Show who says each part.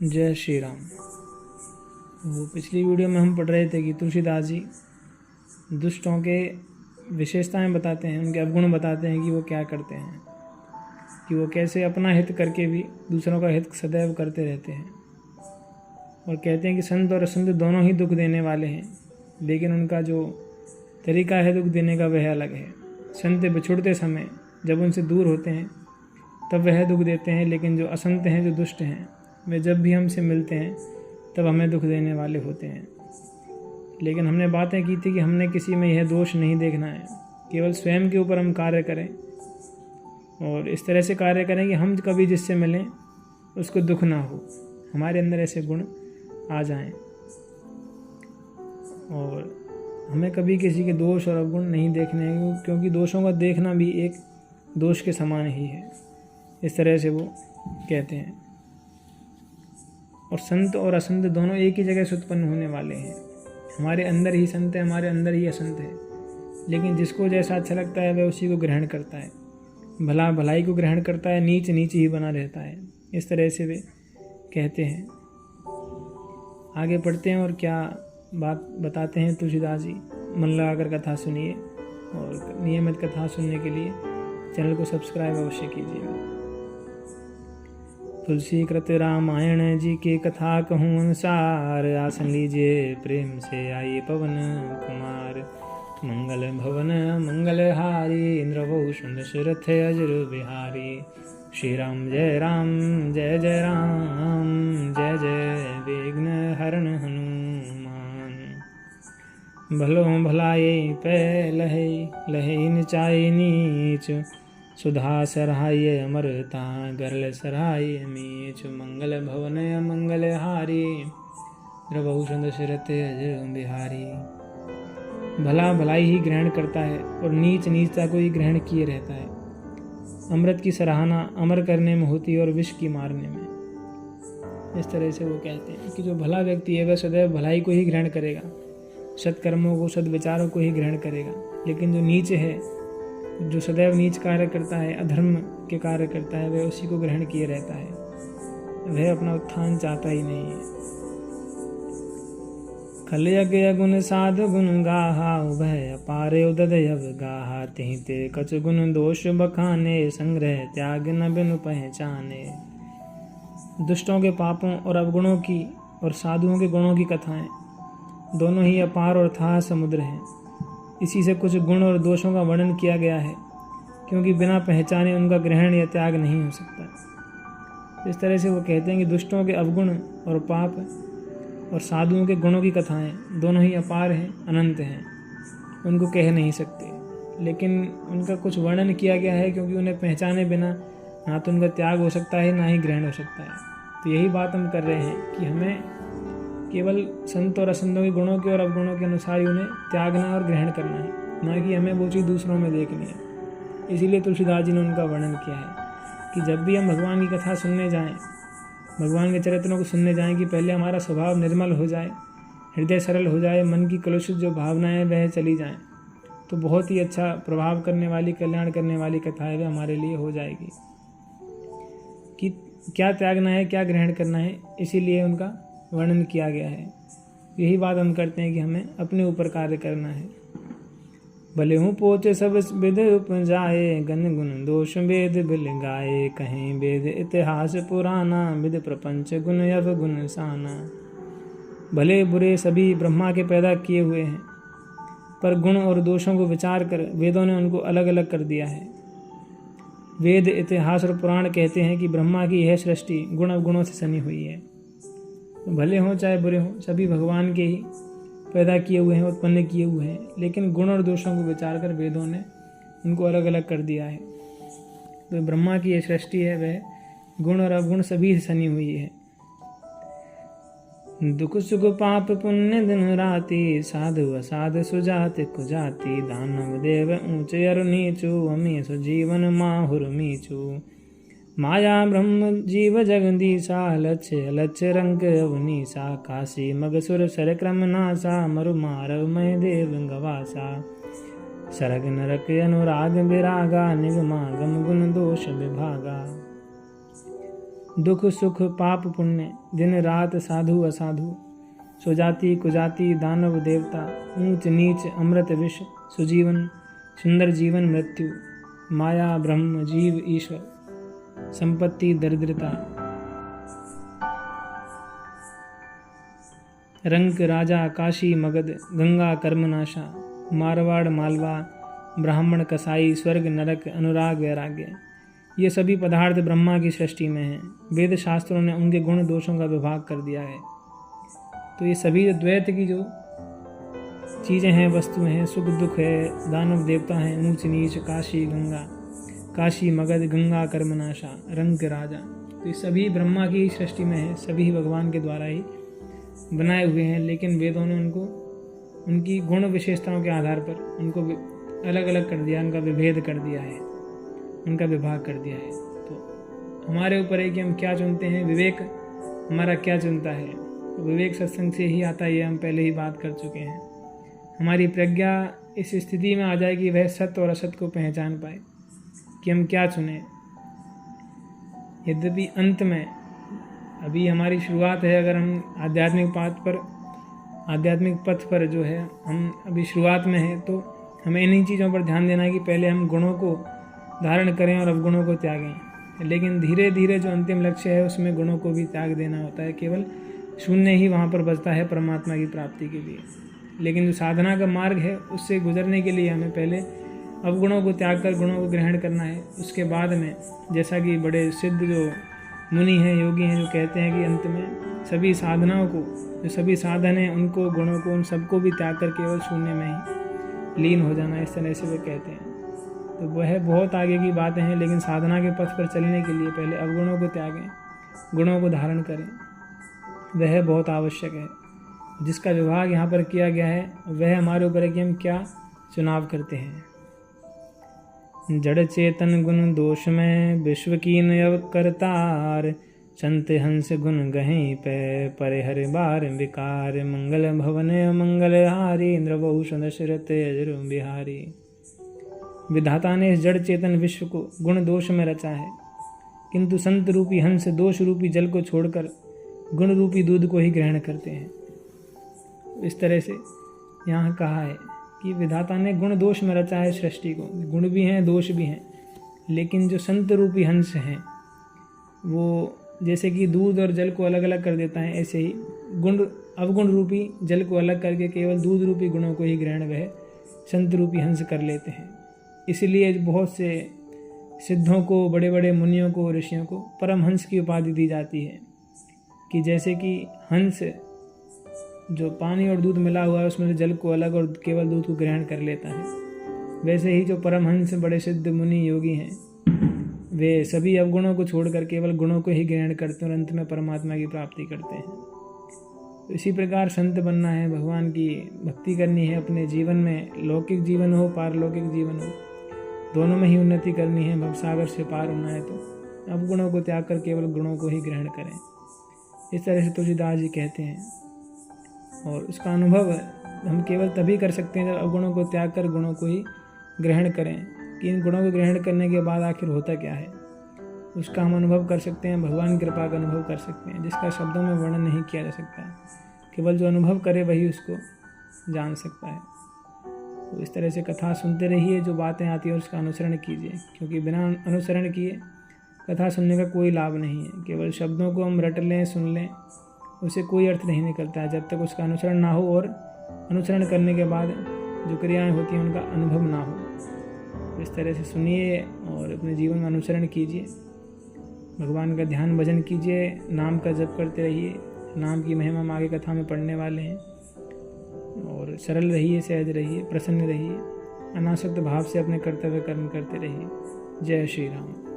Speaker 1: जय श्री राम। वो पिछली वीडियो में हम पढ़ रहे थे कि तुलसीदास जी दुष्टों के विशेषताएं बताते हैं, उनके अवगुण बताते हैं कि वो क्या करते हैं, कि वो कैसे अपना हित करके भी दूसरों का हित सदैव करते रहते हैं। और कहते हैं कि संत और असंत दोनों ही दुख देने वाले हैं, लेकिन उनका जो तरीका है दुख देने का वह अलग है। संत बिछुड़ते समय जब उनसे दूर होते हैं तब वह दुख देते हैं, लेकिन जो असंत हैं, जो दुष्ट हैं, वे जब भी हमसे मिलते हैं तब हमें दुख देने वाले होते हैं। लेकिन हमने बातें की थी कि हमने किसी में यह दोष नहीं देखना है, केवल स्वयं के ऊपर हम कार्य करें और इस तरह से कार्य करें कि हम कभी जिससे मिलें उसको दुख ना हो, हमारे अंदर ऐसे गुण आ जाएं और हमें कभी किसी के दोष और अवगुण नहीं देखने हैं, क्योंकि दोषों का देखना भी एक दोष के समान ही है। इस तरह से वो कहते हैं। और संत और असंत दोनों एक ही जगह से उत्पन्न होने वाले हैं। हमारे अंदर ही संत है, हमारे अंदर ही असंत है, लेकिन जिसको जैसा अच्छा लगता है वह उसी को ग्रहण करता है। भला भलाई को ग्रहण करता है, नीच नीच ही बना रहता है। इस तरह से वे कहते हैं। आगे पढ़ते हैं और क्या बात बताते हैं तुलसीदास जी। मन लगाकर कथा सुनिए और नियमित कथा सुनने के लिए चैनल को सब्सक्राइब अवश्य कीजिएगा। तुलसी कृत रामायण जी की कथा कहूँ अनुसार, आसन लीजिए प्रेम से आइए पवन कुमार। मंगल भवन मंगलहारी, इंद्रभूषण दशरथ अजर बिहारी। श्री राम जय जय जय राम, जय जय विघ्न हरण हनुमान। भलो भलाए पै लहे, लहे निचाए नीच। सुधा सराय अमरता, गरल सराय मीच। मंगल भवन मंगलहारी, इंद्रभूषण दशरथ अजर बिहारी। भला भलाई ही ग्रहण करता है और नीच नीचता को ही ग्रहण किए रहता है। अमृत की सराहना अमर करने में होती है और विष की मारने में। इस तरह से वो कहते हैं कि जो भला व्यक्ति है वह सदैव भलाई को ही ग्रहण करेगा, सत्कर्मों को, सद्विचारों को ही ग्रहण करेगा। लेकिन जो नीच है, जो सदैव नीच कार्य करता है, अधर्म के कार्य करता है, वह उसी को ग्रहण किए रहता है। वह अपना उत्थान चाहता ही नहीं है। खल यज्ञ गुण साध गुण गाहा, उभय अपारे उदय गाहा। तिहि ते कछ गुण दोष बखाने, संग्रह त्याग न बिनु पहचाने। दुष्टों के पापों और अवगुणों की और साधुओं के गुणों की कथाएं दोनों ही अपार और अथाह समुद्र हैं। इसी से कुछ गुण और दोषों का वर्णन किया गया है, क्योंकि बिना पहचाने उनका ग्रहण या त्याग नहीं हो सकता। इस तरह से वो कहते हैं कि दुष्टों के अवगुण और पाप और साधुओं के गुणों की कथाएं दोनों ही अपार हैं, अनंत हैं, उनको कह नहीं सकते। लेकिन उनका कुछ वर्णन किया गया है, क्योंकि उन्हें पहचाने बिना ना तो उनका त्याग हो सकता है, ना ही ग्रहण हो सकता है। तो यही बात हम कर रहे हैं कि हमें केवल संत और असंतों के गुणों के और अवगुणों के अनुसार ही उन्हें त्यागना और ग्रहण करना है, ना कि हमें वो चीज़ दूसरों में देखनी है। इसीलिए तुलसीदास जी ने उनका वर्णन किया है कि जब भी हम भगवान की कथा सुनने जाएं, भगवान के चरित्रों को सुनने जाएं, कि पहले हमारा स्वभाव निर्मल हो जाए, हृदय सरल हो जाए, मन की कलुषित जो भावनाएं वह चली जाएं, तो बहुत ही अच्छा प्रभाव करने वाली, कल्याण करने वाली कथा है वह हमारे लिए हो जाएगी। कि क्या त्यागना है, क्या ग्रहण करना है, इसीलिए उनका वर्णन किया गया है। यही बात हम करते हैं कि हमें अपने ऊपर कार्य करना है। भले हूँ पोचे सब विद उपजाए, गण गुण दोष वेद बिल गाए। कहीं वेद इतिहास पुराना, विद प्रपंच गुण अवगुण साना। भले बुरे सभी ब्रह्मा के पैदा किए हुए हैं, पर गुण और दोषों को विचार कर वेदों ने उनको अलग अलग कर दिया है। वेद, इतिहास और पुराण कहते हैं कि ब्रह्मा की यह सृष्टि गुण अवगुणों से सनी हुई है। भले हों चाहे बुरे हों, सभी भगवान के ही पैदा किए हुए हैं, उत्पन्न किए हुए हैं, लेकिन गुण और दोषों को विचार कर वेदों ने उनको अलग अलग कर दिया है। तो ब्रह्मा की ये सृष्टि है वह गुण और अवगुण सभी से सनी हुई है। दुख सुख पाप पुण्य दिन राति, साधु असाध सुजाति कुजाति। दानव देव ऊंचे अरु नीचू, अमीश जीवन माहुर मीचू। माया ब्रह्म जीव जगदीशा, लक्ष्य अलक्ष्य रंग अवनीसा। काशी मगसुर सर क्रम नासा, मरु मारव मय देव गवासा। सरग नरक अनुराग विरागा, निगमागम गुण दोष विभागा। दुख सुख पाप पुण्य, दिन रात साधु असाधु, स्वजाति कुजाति दानव देवता, ऊंच नीच अमृत विष, सुजीवन सुंदर जीवन मृत्यु, माया ब्रह्म जीव ईश्वर, संपत्ति दरिद्रता, रंक राजा काशी मगध, गंगा कर्मनाशा, मारवाड़ मालवा, ब्राह्मण कसाई, स्वर्ग नरक, अनुराग वैराग्य, ये सभी पदार्थ ब्रह्मा की सृष्टि में हैं। वेद शास्त्रों ने उनके गुण दोषों का विभाग कर दिया है। तो ये सभी जो द्वैत की जो चीज़ें हैं, वस्तुएं हैं, सुख दुख है, दानव देवता हैं, ऊंच नीच, काशी गंगा, काशी मगध, गंगा कर्मनाशा, रंक राजा, तो ये सभी ब्रह्मा की सृष्टि में है, सभी भगवान के द्वारा ही बनाए हुए हैं। लेकिन वेदों ने उनको उनकी गुण विशेषताओं के आधार पर उनको अलग अलग कर दिया, उनका विभेद कर दिया है, उनका विभाग कर दिया है। तो हमारे ऊपर है कि हम क्या चुनते हैं, विवेक हमारा क्या चुनता है। तो विवेक सत्संग से ही आता है, ये हम पहले ही बात कर चुके हैं। हमारी प्रज्ञा इस स्थिति में आ जाए कि वह सत्य और असत्य को पहचान पाए कि हम क्या चुने। यद्यपि अंत में अभी हमारी शुरुआत है, अगर हम आध्यात्मिक पथ पर जो है हम अभी शुरुआत में हैं, तो हमें इन्हीं चीज़ों पर ध्यान देना है कि पहले हम गुणों को धारण करें और अवगुणों को त्यागें। लेकिन धीरे धीरे जो अंतिम लक्ष्य है उसमें गुणों को भी त्याग देना होता है। केवल शून्य ही वहाँ पर बचता है परमात्मा की प्राप्ति के लिए। लेकिन जो साधना का मार्ग है उससे गुजरने के लिए हमें पहले अवगुणों को त्याग कर गुणों को ग्रहण करना है। उसके बाद में जैसा कि बड़े सिद्ध जो मुनि हैं, योगी हैं, जो कहते हैं कि अंत में सभी साधनाओं को, जो सभी साधन हैं उनको, गुणों को, उन सबको भी त्याग कर केवल शून्य में ही लीन हो जाना, इस तरह से वे कहते हैं। तो वह बहुत आगे की बातें हैं, लेकिन साधना के पथ पर चलने के लिए पहले अवगुणों को त्यागें, गुणों को धारण करें, वह बहुत आवश्यक है। जिसका विभाग यहाँ पर किया गया है वह हमारे ऊपर है कि हम क्या चुनाव करते हैं। जड़ चेतन गुण दोष में विश्व कीन अवकरतार, संत हंस गुण गहें पे परे हर बार विकार, मंगल भवन मंगल हारी, इंद्रभूषण दशरथ अजर बिहारी। विधाता ने इस जड़ चेतन विश्व को गुण दोष में रचा है, किंतु संत रूपी हंस दोष रूपी जल को छोड़कर गुण रूपी दूध को ही ग्रहण करते हैं। इस तरह से यहाँ कहा है कि विधाता ने गुण दोष में रचा है सृष्टि को, गुण भी हैं दोष भी हैं। लेकिन जो संत रूपी हंस हैं वो जैसे कि दूध और जल को अलग अलग कर देता है, ऐसे ही गुण अवगुण रूपी जल को अलग करके केवल दूध रूपी गुणों को ही ग्रहण वह संत रूपी हंस कर लेते हैं। इसलिए बहुत से सिद्धों को, बड़े बड़े मुनियों को, ऋषियों को परमहंस की उपाधि दी जाती है कि जैसे कि हंस जो पानी और दूध मिला हुआ है उसमें से जल को अलग और केवल दूध को ग्रहण कर लेता है, वैसे ही जो परमहंस बड़े सिद्ध मुनि योगी हैं वे सभी अवगुणों को छोड़कर केवल गुणों को ही ग्रहण करते हैं और अंत में परमात्मा की प्राप्ति करते हैं। तो इसी प्रकार संत बनना है, भगवान की भक्ति करनी है अपने जीवन में, लौकिक जीवन हो पारलौकिक जीवन हो, दोनों में ही उन्नति करनी है। भवसागर से पार होना है तो अवगुणों को त्याग कर केवल गुणों को ही ग्रहण करें। इस तरह से तुलसीदास जी कहते हैं। और उसका अनुभव हम केवल तभी कर सकते हैं जब अवगुणों को त्याग कर गुणों को ही ग्रहण करें कि इन गुणों को ग्रहण करने के बाद आखिर होता क्या है, उसका हम अनुभव कर सकते हैं, भगवान की कृपा का अनुभव कर सकते हैं, जिसका शब्दों में वर्णन नहीं किया जा सकता। केवल जो अनुभव करे वही उसको जान सकता है। तो इस तरह से कथा सुनते रहिए, जो बातें आती हैं उसका अनुसरण कीजिए, क्योंकि बिना अनुसरण किए कथा सुनने का कोई लाभ नहीं है। केवल शब्दों को हम रट लें, सुन लें, उसे कोई अर्थ नहीं निकलता है जब तक उसका अनुसरण ना हो और अनुसरण करने के बाद जो क्रियाएं होती हैं उनका अनुभव ना हो। तो इस तरह से सुनिए और अपने जीवन में अनुसरण कीजिए, भगवान का ध्यान भजन कीजिए, नाम का जप करते रहिए। नाम की महिमा हम आगे कथा में पढ़ने वाले हैं। और सरल रहिए, सहज रहिए, प्रसन्न रहिए, अनासक्त भाव से अपने कर्तव्य कर्म करते रहिए। जय श्री राम।